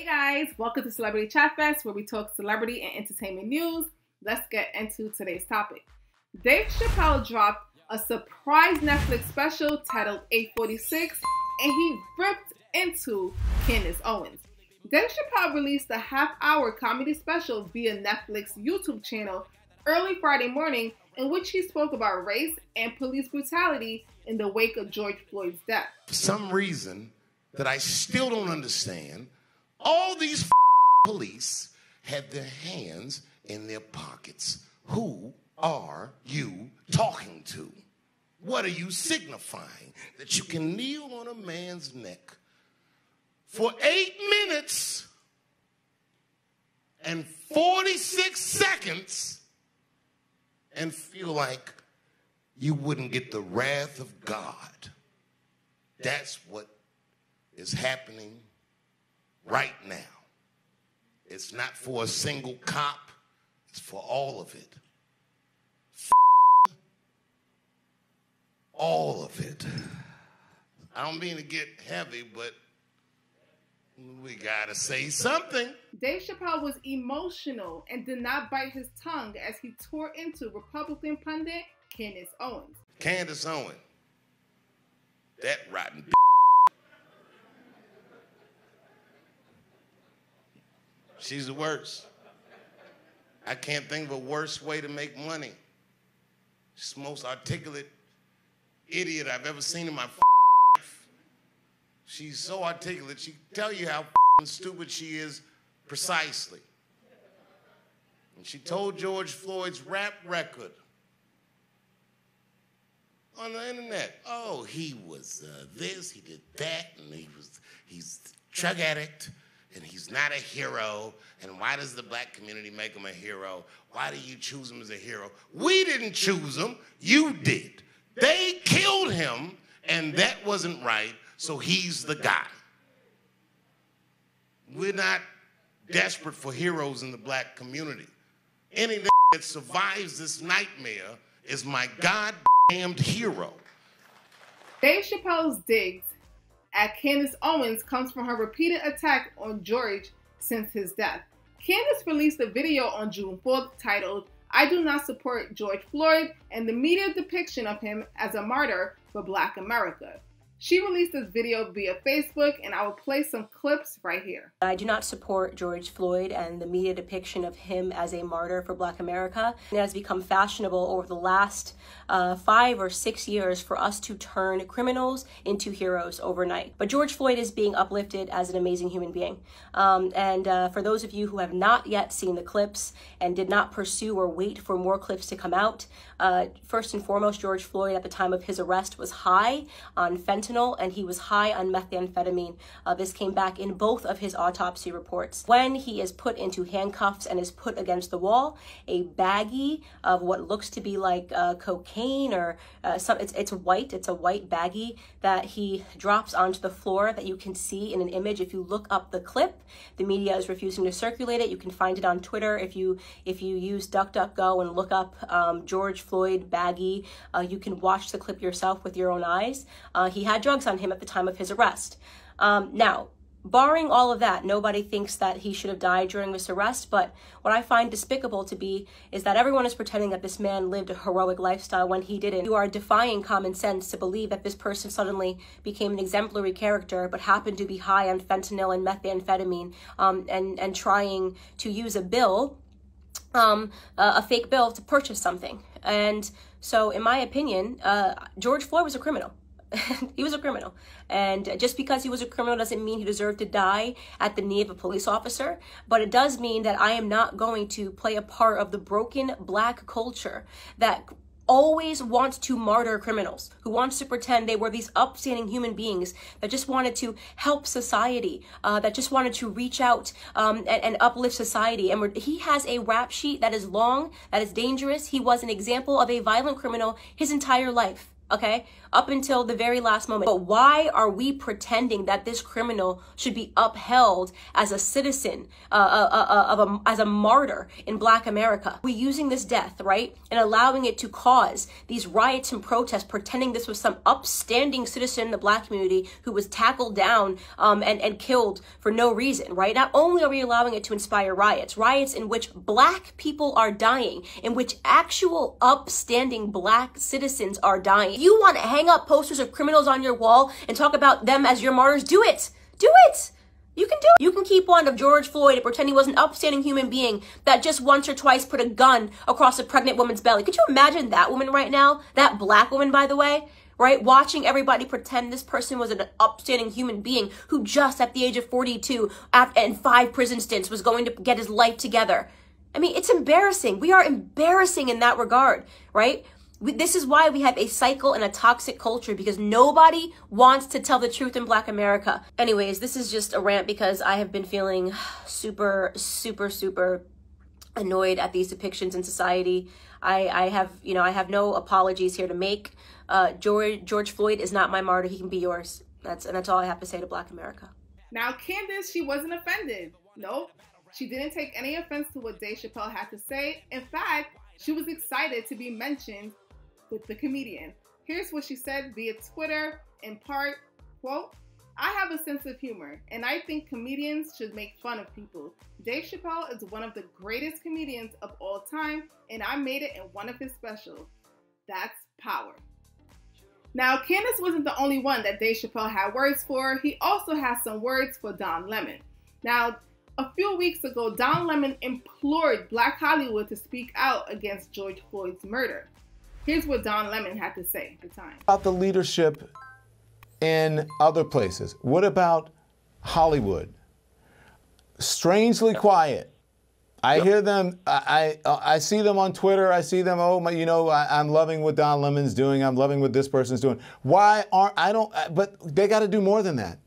Guys, welcome to Celebrity Chat Fest, where we talk celebrity and entertainment news. Let's get into today's topic. Dave Chappelle dropped a surprise Netflix special titled 846, and he ripped into Candace Owens. Dave Chappelle released a half-hour comedy special via Netflix YouTube channel early Friday morning, in which he spoke about race and police brutality in the wake of George Floyd's death. For some reason that I still don't understand, all these police had their hands in their pockets. Who are you talking to? What are you signifying? That you can kneel on a man's neck for 8 minutes and 46 seconds and feel like you wouldn't get the wrath of God. That's what is happening right now. It's not for a single cop, it's for all of it. All of it. I don't mean to get heavy, but we gotta say something. Dave Chappelle was emotional and did not bite his tongue as he tore into Republican pundit Candace Owens. Candace Owens, that rotten she's the worst. I can't think of a worse way to make money. She's the most articulate idiot I've ever seen in my life. She's so articulate, she can tell you how stupid she is precisely. And she told George Floyd's rap record on the internet. Oh, he was this, he did that, and he's a drug addict, and he's not a hero, and why does the black community make him a hero? Why do you choose him as a hero? We didn't choose him, you did. They killed him, and that wasn't right, so he's the guy. We're not desperate for heroes in the black community. Any that survives this nightmare is my goddamned hero. Dave Chappelle's digs at Candace Owens comes from her repeated attack on George since his death. Candace released a video on June 4th titled, "I do not support George Floyd and the media depiction of him as a martyr for Black America." She released this video via Facebook, and I will play some clips right here. I do not support George Floyd and the media depiction of him as a martyr for Black America. It has become fashionable over the last 5 or 6 years for us to turn criminals into heroes overnight. But George Floyd is being uplifted as an amazing human being. For those of you who have not yet seen the clips and did not pursue or wait for more clips to come out, first and foremost, George Floyd at the time of his arrest was high on fentanyl, and he was high on methamphetamine. This came back in both of his autopsy reports. When he is put into handcuffs and is put against the wall, a baggie of what looks to be like cocaine or it's white. It's a white baggie that he drops onto the floor that you can see in an image. If you look up the clip, the media is refusing to circulate it. You can find it on Twitter. If you use DuckDuckGo and look up George Floyd baggie, you can watch the clip yourself with your own eyes. He had drugs on him at the time of his arrest. Now, barring all of that, nobody thinks that he should have died during this arrest, but what I find despicable to be is that everyone is pretending that this man lived a heroic lifestyle when he didn't. You are defying common sense to believe that this person suddenly became an exemplary character but happened to be high on fentanyl and methamphetamine and trying to use a bill, a fake bill, to purchase something. And so, in my opinion, George Floyd was a criminal. He was a criminal, and just because he was a criminal doesn't mean he deserved to die at the knee of a police officer, but it does mean that I am not going to play a part of the broken Black culture that always wants to martyr criminals, who wants to pretend they were these upstanding human beings that just wanted to help society, that just wanted to reach out and uplift society. And he has a rap sheet that is long, that is dangerous. He was an example of a violent criminal his entire life. okay, up until the very last moment. But why are we pretending that this criminal should be upheld as a citizen, as a martyr in Black America? We're using this death, right, and allowing it to cause these riots and protests, pretending this was some upstanding citizen in the Black community who was tackled down and killed for no reason, right? Not only are we allowing it to inspire riots in which Black people are dying, in which actual upstanding Black citizens are dying. If you want to hang up posters of criminals on your wall and talk about them as your martyrs, do it. Do it. You can do it. You can keep one of George Floyd and pretend he was an upstanding human being that just once or twice put a gun across a pregnant woman's belly. Could you imagine that woman right now? That Black woman, by the way, right? Watching everybody pretend this person was an upstanding human being who just at the age of 42 and 5 prison stints was going to get his life together. I mean, it's embarrassing. We are embarrassing in that regard, right? This is why we have a cycle and a toxic culture, because nobody wants to tell the truth in Black America. Anyways, this is just a rant because I have been feeling super annoyed at these depictions in society. I have no apologies here to make. George Floyd is not my martyr. He can be yours. That's all I have to say to Black America. Now, Candace, she wasn't offended. Nope. She didn't take any offense to what Dave Chappelle had to say. In fact, she was excited to be mentioned with the comedian. Here's what she said via Twitter, in part, quote, "I have a sense of humor, and I think comedians should make fun of people. Dave Chappelle is one of the greatest comedians of all time, and I made it in one of his specials. That's power." Now, Candace wasn't the only one that Dave Chappelle had words for. He also has some words for Don Lemon. Now, a few weeks ago, Don Lemon implored Black Hollywood to speak out against George Floyd's murder. Here's what Don Lemon had to say at the time. About the leadership in other places. What about Hollywood? Strangely quiet. I hear them, I see them on Twitter, I see them, I'm loving what Don Lemon's doing, I'm loving what this person's doing. But they got to do more than that.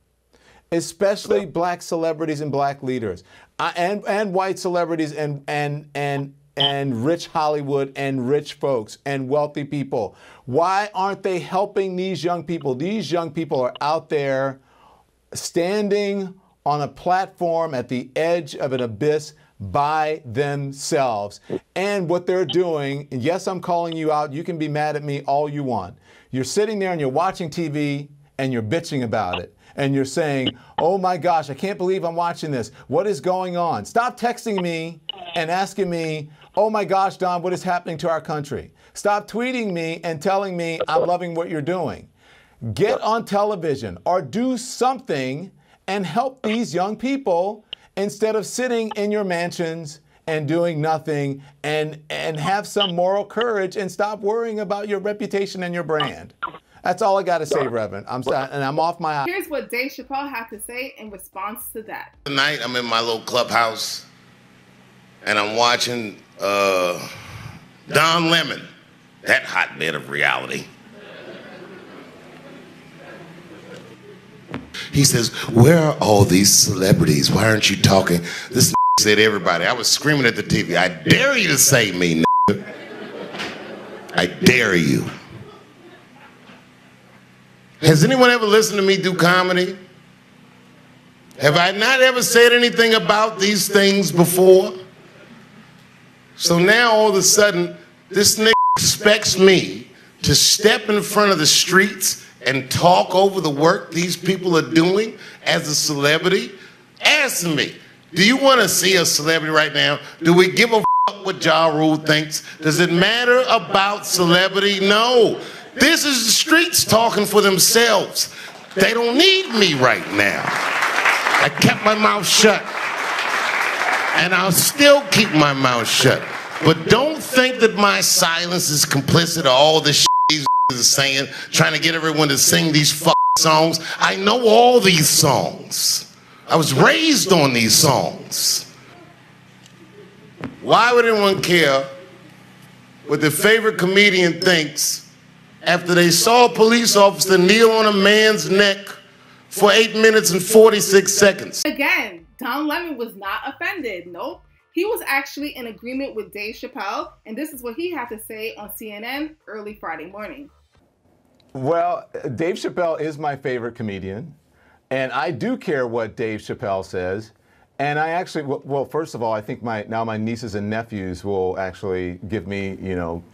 Especially Black celebrities and Black leaders, and white celebrities and rich Hollywood and rich folks and wealthy people. Why aren't they helping these young people? These young people are out there standing on a platform at the edge of an abyss by themselves. And what they're doing, and yes, I'm calling you out, you can be mad at me all you want. You're sitting there and you're watching TV and you're bitching about it. And you're saying, oh my gosh, I can't believe I'm watching this. What is going on? Stop texting me and asking me, oh my gosh, Don, what is happening to our country? Stop tweeting me and telling me I'm loving what you're doing. Get on television or do something and help these young people instead of sitting in your mansions and doing nothing, and have some moral courage and stop worrying about your reputation and your brand. That's all I got to say, Reverend. I'm off my... Here's what Dave Chappelle had to say in response to that. Tonight, I'm in my little clubhouse, and I'm watching Don Lemon, that hotbed of reality. He says, where are all these celebrities? Why aren't you talking? This said everybody. I was screaming at the TV. I dare you to say me, I dare you. Has anyone ever listened to me do comedy? Have I not ever said anything about these things before? So now all of a sudden, this nigga expects me to step in front of the streets and talk over the work these people are doing as a celebrity? Ask me, do you want to see a celebrity right now? Do we give a fuck what Ja Rule thinks? Does it matter about celebrity? No. This is the streets talking for themselves. They don't need me right now. I kept my mouth shut. And I'll still keep my mouth shut. But don't think that my silence is complicit to all this shit these are saying, trying to get everyone to sing these fucking songs. I know all these songs. I was raised on these songs. Why would anyone care what their favorite comedian thinks after they saw a police officer kneel on a man's neck for 8 minutes and 46 seconds? Again, Don Lemon was not offended. Nope. He was actually in agreement with Dave Chappelle, and this is what he had to say on CNN early Friday morning. Well, Dave Chappelle is my favorite comedian, and I do care what Dave Chappelle says. And I actually, well, first of all, I think now my nieces and nephews will actually give me,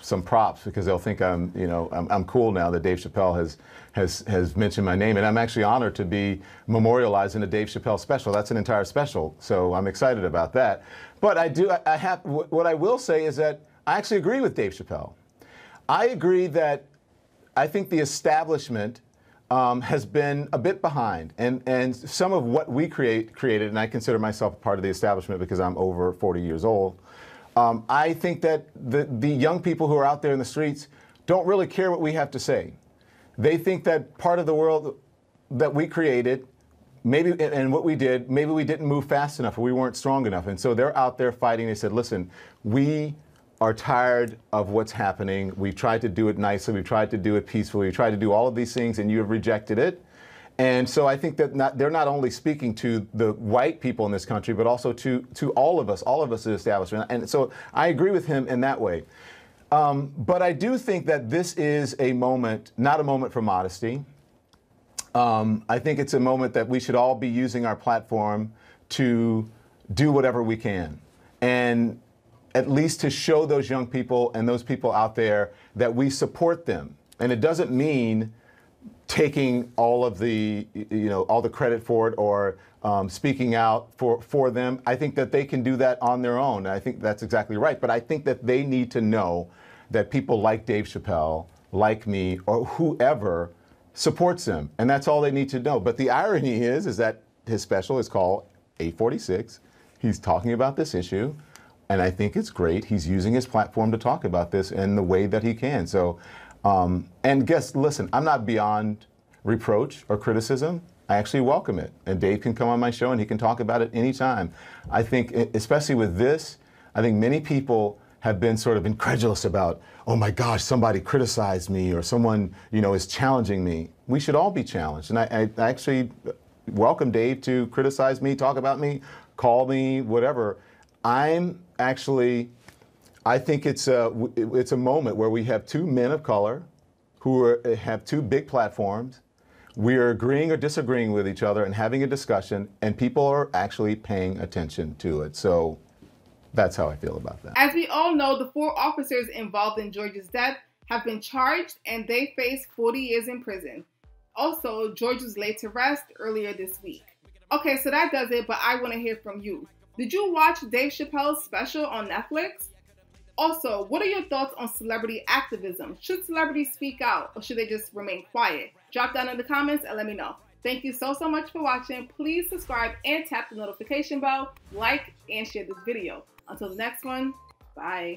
some props because they'll think I'm cool now that Dave Chappelle has mentioned my name, and I'm actually honored to be memorialized in a Dave Chappelle special. That's an entire special, so I'm excited about that. But what I will say is that I actually agree with Dave Chappelle. I agree that I think the establishment has been a bit behind, and some of what we created, and I consider myself a part of the establishment because I'm over 40 years old. I think that the young people who are out there in the streets don't really care what we have to say. They think that part of the world that we created, maybe, and what we did, maybe we didn't move fast enough or we weren't strong enough, and so they're out there fighting. They said, listen, we are tired of what's happening. We've tried to do it nicely. We've tried to do it peacefully. We've tried to do all of these things, and you have rejected it. And so I think that they're not only speaking to the white people in this country, but also to all of us as the establishment. And so I agree with him in that way. But I do think that this is a moment, not a moment for modesty. I think it's a moment that we should all be using our platform to do whatever we can. And at least to show those young people and those people out there that we support them. And it doesn't mean taking all of the, all the credit for it or speaking out for them. I think that they can do that on their own. I think that's exactly right. But I think that they need to know that people like Dave Chappelle, like me, or whoever supports them. And that's all they need to know. But the irony is that his special is called 846. He's talking about this issue. And I think it's great. He's using his platform to talk about this in the way that he can. So, and listen, I'm not beyond reproach or criticism. I actually welcome it. And Dave can come on my show and he can talk about it anytime. I think, especially with this, I think many people have been sort of incredulous about, oh my gosh, somebody criticized me or someone, is challenging me. We should all be challenged. And I actually welcome Dave to criticize me, talk about me, call me, whatever. I think it's a moment where we have two men of color who have two big platforms. We are agreeing or disagreeing with each other and having a discussion, and people are actually paying attention to it. So that's how I feel about that. As we all know, the 4 officers involved in George's death have been charged and they face 40 years in prison. Also, George was laid to rest earlier this week. Okay, so that does it, but I want to hear from you. Did you watch Dave Chappelle's special on Netflix? Also, what are your thoughts on celebrity activism? Should celebrities speak out or should they just remain quiet? Drop down in the comments and let me know. Thank you so much for watching. Please subscribe and tap the notification bell, like, and share this video. Until the next one, bye.